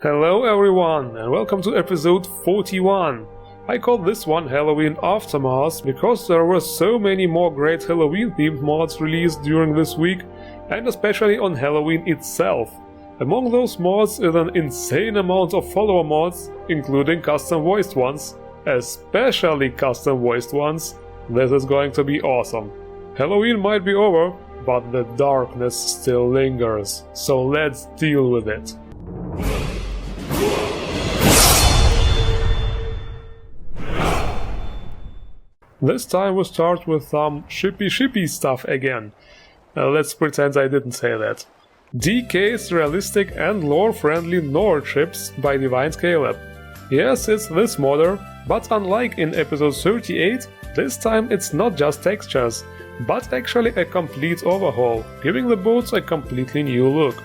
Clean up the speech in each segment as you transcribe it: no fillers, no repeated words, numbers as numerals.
Hello everyone, and welcome to episode 41. I call this one Halloween Aftermath because there were so many more great Halloween themed mods released during this week, and especially on Halloween itself. Among those mods is an insane amount of follower mods, including custom voiced ones, especially custom voiced ones. This is going to be awesome. Halloween might be over, but the darkness still lingers, so let's deal with it. This time we start with some shippy stuff again. Let's pretend I didn't say that. DK's realistic and lore-friendly Nord ships by DEVIANTKALED. Yes, it's this modder, but unlike in episode 38, this time it's not just textures, but actually a complete overhaul, giving the boats a completely new look.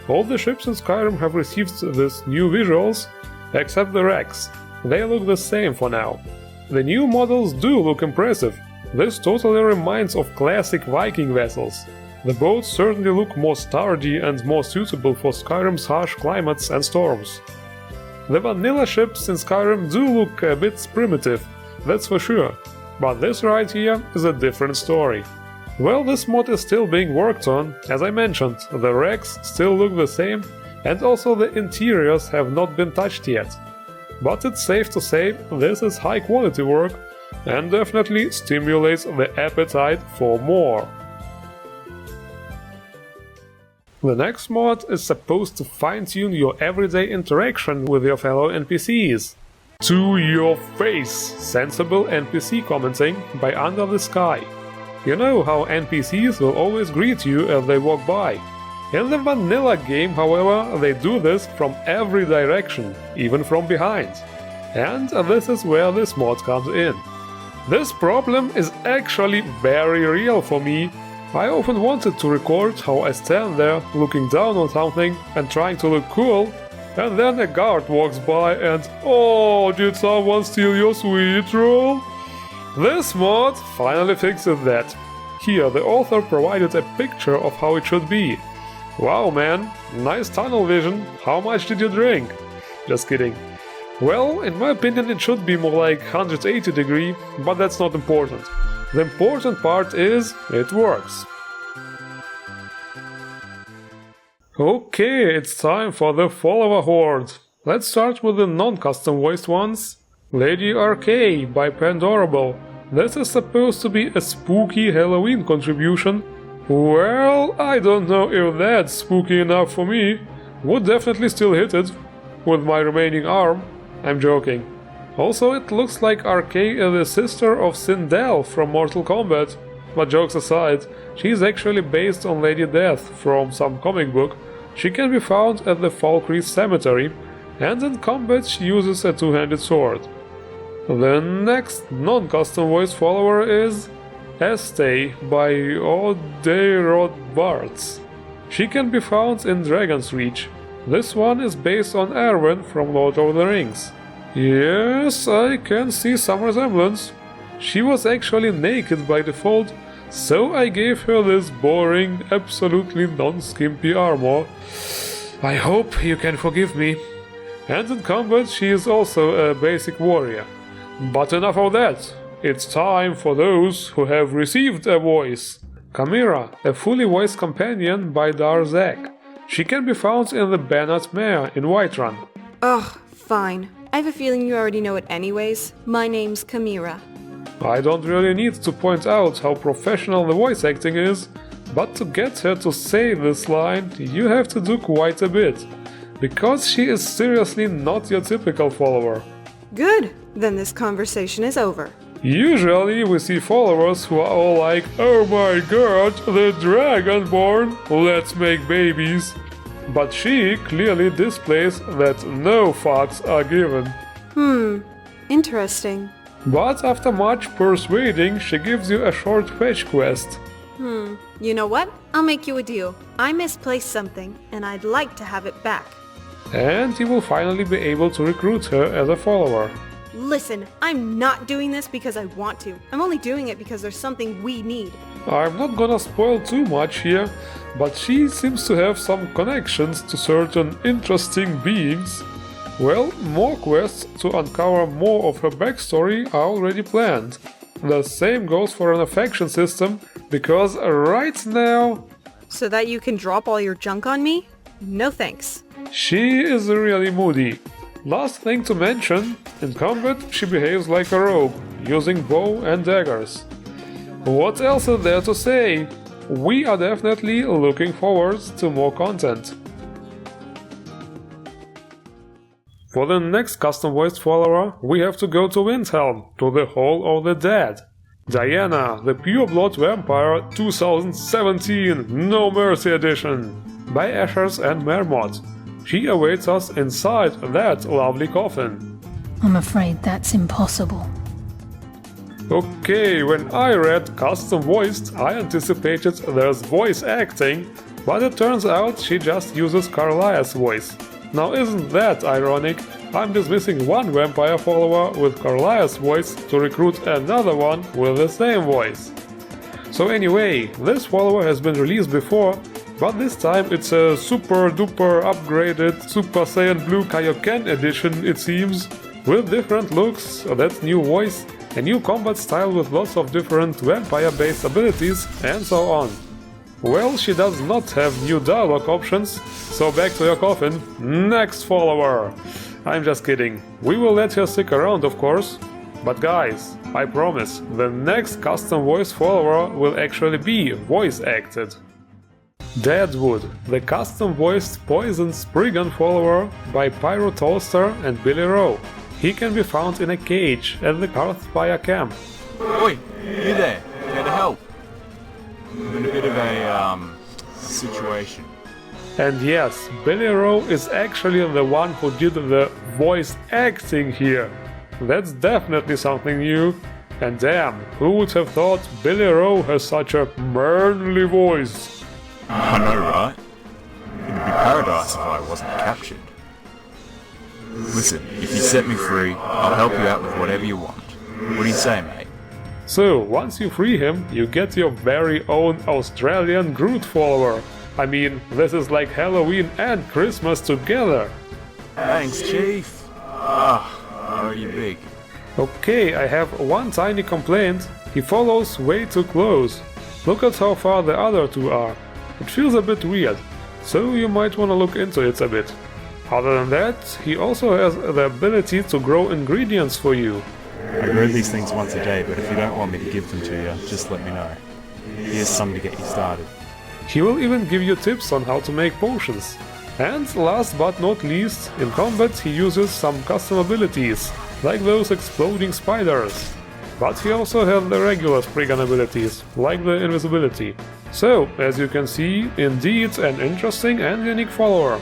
All the ships in Skyrim have received these new visuals, except the wrecks. They look the same for now. The new models do look impressive. This totally reminds of classic Viking vessels. The boats certainly look more sturdy and more suitable for Skyrim's harsh climates and storms. The vanilla ships in Skyrim do look a bit primitive, that's for sure, but this right here is a different story. Well, this mod is still being worked on, as I mentioned, the wrecks still look the same, and also the interiors have not been touched yet. But it's safe to say this is high quality work and definitely stimulates the appetite for more. The next mod is supposed to fine-tune your everyday interaction with your fellow NPCs. To your face! Sensible NPC commenting by Under the Sky. You know how NPCs will always greet you as they walk by. In the vanilla game, however, they do this from every direction, even from behind. And this is where this mod comes in. This problem is actually very real for me. I often wanted to record how I stand there looking down on something and trying to look cool, and then a guard walks by and "Oh, did someone steal your sweet roll?" This mod finally fixes that. Here the author provided a picture of how it should be. Wow man, nice tunnel vision, how much did you drink? Just kidding. Well, in my opinion it should be more like 180 degree, but that's not important. The important part is, it works. Okay, it's time for the follower horde. Let's start with the non-custom voiced ones. Lady ARKAY'S by Wearable. This is supposed to be a spooky Halloween contribution. Well, I don't know if that's spooky enough for me. Would definitely still hit it with my remaining arm. I'm joking. Also, it looks like ARKAY'S is the sister of Sindel from Mortal Kombat. But jokes aside, she's actually based on Lady Death from some comic book. She can be found at the Falkreath Cemetery, and in combat she uses a two-handed sword. The next non-custom voice follower is Este by OTHERA. She can be found in Dragon's Reach. This one is based on Erwin from Lord of the Rings. Yes, I can see some resemblance. She was actually naked by default, so I gave her this boring, absolutely non-skimpy armor. I hope you can forgive me. And in combat she is also a basic warrior. But enough of that. It's time for those who have received a voice. Kamira, a fully voiced companion by Darzak. She can be found in the Banat Mare in Whiterun. Ugh, fine. I have a feeling you already know it anyways. My name's Kamira. I don't really need to point out how professional the voice acting is, but to get her to say this line, you have to do quite a bit. Because she is seriously not your typical follower. Good, then this conversation is over. Usually we see followers who are all like, "Oh my god, the Dragonborn, let's make babies." But she clearly displays that no fucks are given. Interesting. But after much persuading, she gives you a short fetch quest. You know what? I'll make you a deal. I misplaced something, and I'd like to have it back. And you will finally be able to recruit her as a follower. Listen, I'm not doing this because I want to. I'm only doing it because there's something we need. I'm not gonna spoil too much here, but she seems to have some connections to certain interesting beings. Well, more quests to uncover more of her backstory are already planned. The same goes for an affection system, because right now... So that you can drop all your junk on me? No thanks. She is really moody. Last thing to mention, in combat she behaves like a rogue, using bow and daggers. What else is there to say? We are definitely looking forward to more content. For the next custom voiced follower, we have to go to Windhelm, to the Hall of the Dead. Diana, the Pureblood Vampire 2017 No Mercy Edition, by Ashers and Mermot. She awaits us inside that lovely coffin. I'm afraid that's impossible. Okay, when I read custom voiced, I anticipated there's voice acting, but it turns out she just uses Carlia's voice. Now isn't that ironic? I'm dismissing one vampire follower with Carlia's voice to recruit another one with the same voice. So anyway, this follower has been released before, but this time it's a super duper upgraded Super Saiyan Blue Kaioken edition, it seems, with different looks, that new voice, a new combat style with lots of different vampire based abilities and so on. Well, she does not have new dialogue options, so back to your coffin. Next follower! I'm just kidding. We will let her stick around, of course. But guys, I promise, the next custom voice follower will actually be voice acted. Deadwood, the custom voiced Poison Spriggan follower by PYROTOASTER and BULLYRO. He can be found in a cage at the Hearthfire camp. Oi, you there? Care to help? I'm in a bit of a, situation. And yes, BULLYRO is actually the one who did the voice acting here. That's definitely something new. And damn, who would have thought BULLYRO has such a manly voice? I know, right? It'd be paradise if I wasn't captured. Listen, if you set me free, I'll help you out with whatever you want. What do you say, mate? So, once you free him, you get your very own Australian Druid follower. I mean, this is like Halloween and Christmas together. Thanks, Chief. Are you big? Okay, I have one tiny complaint. He follows way too close. Look at how far the other two are. It feels a bit weird, so you might wanna look into it a bit. Other than that, he also has the ability to grow ingredients for you. I grow these things once a day, but if you don't want me to give them to you, just let me know. Here's some to get you started. He will even give you tips on how to make potions. And last but not least, in combat he uses some custom abilities, like those exploding spiders. But he also has the regular Spriggan abilities, like the invisibility. So, as you can see, indeed an interesting and unique follower.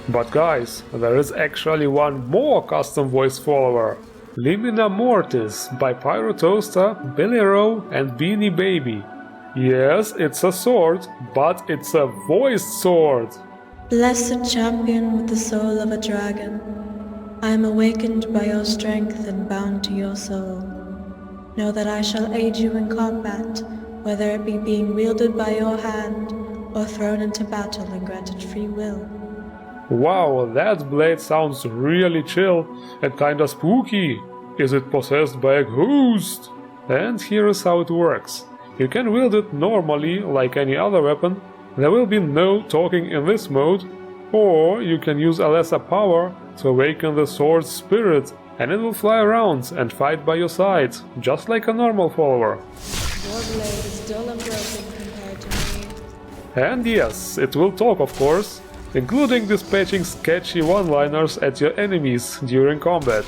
But guys, there is actually one more custom voice follower. Lemina Mortis by PYROTOASTER, BULLYRO and Beanie Baby. Yes, it's a sword, but it's a voiced sword. Blessed champion with the soul of a dragon, I am awakened by your strength and bound to your soul. Know that I shall aid you in combat, whether it be being wielded by your hand or thrown into battle and granted free will. Wow, that blade sounds really chill and kinda spooky. Is it possessed by a ghost? And here is how it works. You can wield it normally, like any other weapon. There will be no talking in this mode, or you can use a lesser power to awaken the sword's spirit, and it will fly around and fight by your side, just like a normal follower. Your blade is dull and broken compared to me. And yes, it will talk, of course, including dispatching sketchy one-liners at your enemies during combat.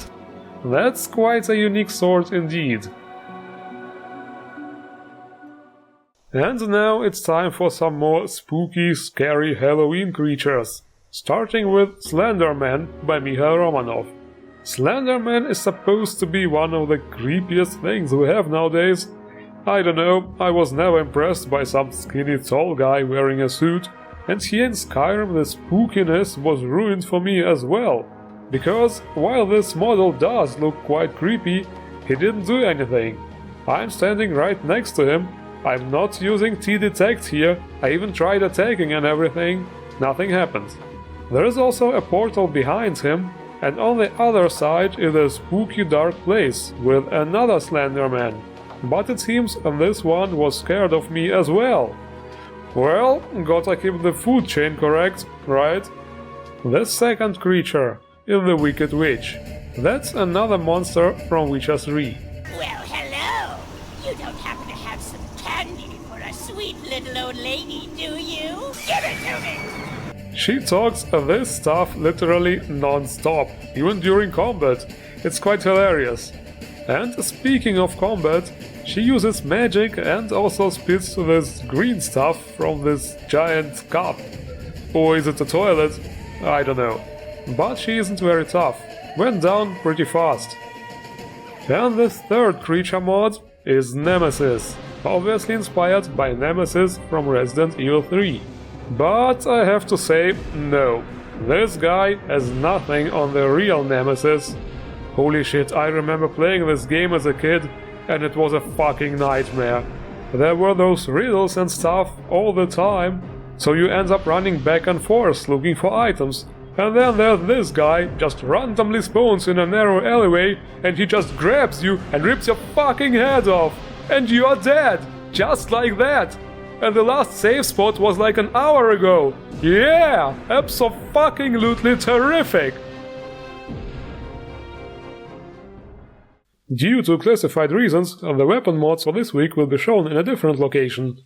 That's quite a unique sword indeed. And now it's time for some more spooky, scary Halloween creatures. Starting with Slenderman by Mihail. Slenderman is supposed to be one of the creepiest things we have nowadays. I don't know, I was never impressed by some skinny tall guy wearing a suit, and here in Skyrim the spookiness was ruined for me as well. because while this model does look quite creepy, he didn't do anything. I'm standing right next to him, I'm not using T-detect here, I even tried attacking and everything, nothing happened. There is also a portal behind him, and on the other side is a spooky dark place with another Slender man. But it seems this one was scared of me as well. Well, gotta keep the food chain correct, right? The second creature is the Wicked Witch. That's another monster from Witcher 3. Well, hello! You don't happen to have some candy for a sweet little old lady, do you? Give it to me! She talks this stuff literally non-stop, even during combat. It's quite hilarious. And speaking of combat, she uses magic and also spits this green stuff from this giant cup. Or is it a toilet? I don't know. But she isn't very tough. Went down pretty fast. And the third creature mod is Nemesis, obviously inspired by Nemesis from Resident Evil 3. But I have to say, no. This guy has nothing on the real Nemesis. Holy shit, I remember playing this game as a kid, and it was a fucking nightmare. There were those riddles and stuff all the time, so you end up running back and forth looking for items, and then there's this guy just randomly spawns in a narrow alleyway and he just grabs you and rips your fucking head off, and you are dead, just like that. And the last save spot was like an hour ago. Yeah, abso-fucking-lutely terrific. Due to classified reasons, the weapon mods for this week will be shown in a different location.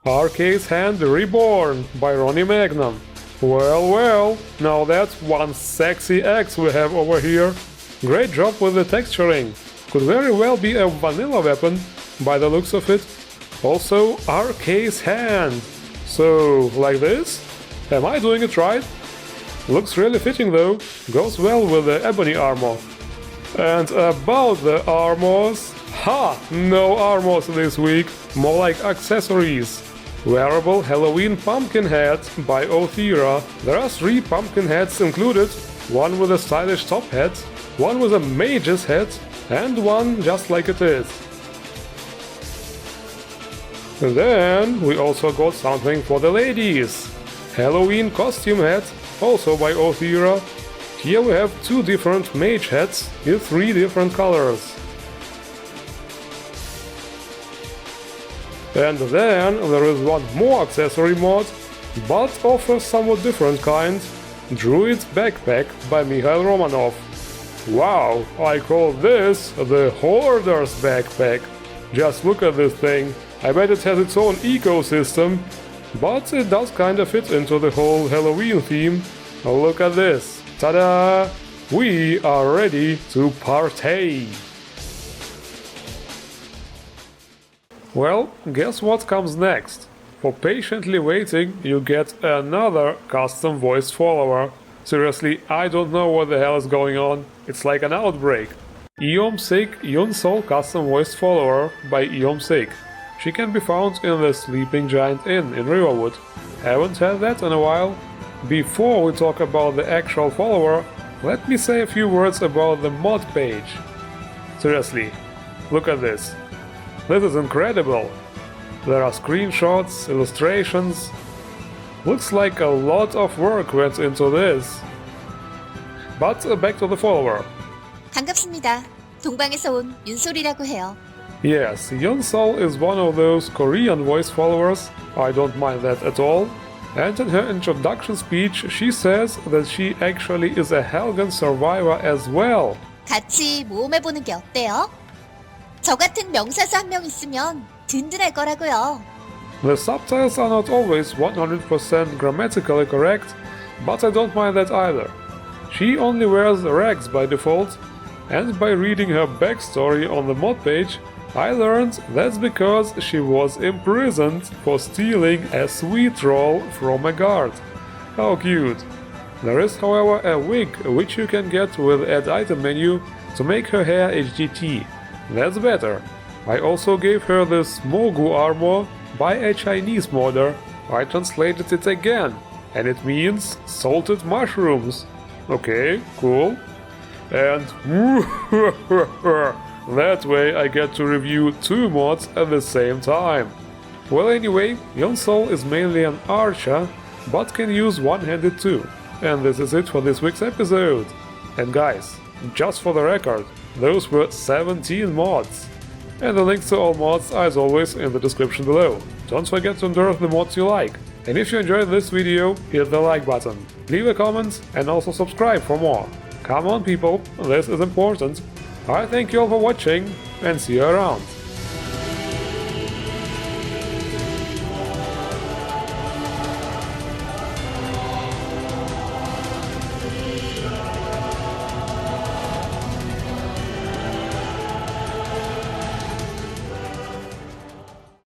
ARKAY'S Hand Reborn by RONNIE MAGNUM. Well, now that's one sexy axe we have over here. Great job with the texturing. Could very well be a vanilla weapon, by the looks of it. Also, ARKAY'S Hand. So, like this? Am I doing it right? Looks really fitting though, goes well with the ebony armor. And about the armors, no armors this week, more like accessories. Wearable Halloween pumpkin hat by OTHERA. There are 3 pumpkin hats included, one with a stylish top hat, one with a mage's hat, and one just like it is. And then we also got something for the ladies. Halloween costume hat, also by OTHERA. Here we have 2 different mage hats in 3 different colors. And then there is one more accessory mod, but of a somewhat different kind. Druid backpack by Mihail Romanov. Wow, I call this the Hoarder's backpack. Just look at this thing. I bet it has its own ecosystem, but it does kinda fit into the whole Halloween theme. Look at this. Ta-da! We are ready to partay! Well, guess what comes next? For patiently waiting, you get another custom voiced follower. Seriously, I don't know what the hell is going on. It's like an outbreak. EOMSIC Yunsol custom voiced follower by EOMSIC. She can be found in the Sleeping Giant Inn in Riverwood. Haven't had that in a while. Before we talk about the actual follower, let me say a few words about the mod page. Seriously, look at this. This is incredible. There are screenshots, illustrations. Looks like a lot of work went into this. But back to the follower. 반갑습니다. 동방에서 온 윤솔이라고 해요. Yes, Yunsol is one of those Korean voice followers. I don't mind that at all. And in her introduction speech, she says that she actually is a Helgen survivor as well. 같이 모험해보는 게 어때요? 저 같은 명사수 한 명 있으면 든든할 거라고요. The subtitles are not always 100% grammatically correct, but I don't mind that either. She only wears rags by default, and by reading her backstory on the mod page, I learned that's because she was imprisoned for stealing a sweet roll from a guard. How cute! There is, however, a wig which you can get with Add Item menu to make her hair HDT. That's better. I also gave her this Mogu Armor by a Chinese modder. I translated it again, and it means salted mushrooms. Okay, cool. and that way I get to review 2 mods at the same time. Well, anyway, Yunsol is mainly an archer, but can use one-handed too. And this is it for this week's episode. And guys, just for the record, those were 17 mods. And the links to all mods are as always in the description below. Don't forget to endorse the mods you like. And if you enjoyed this video, hit the like button, leave a comment and also subscribe for more. Come on people, this is important. I thank you all for watching and see you around.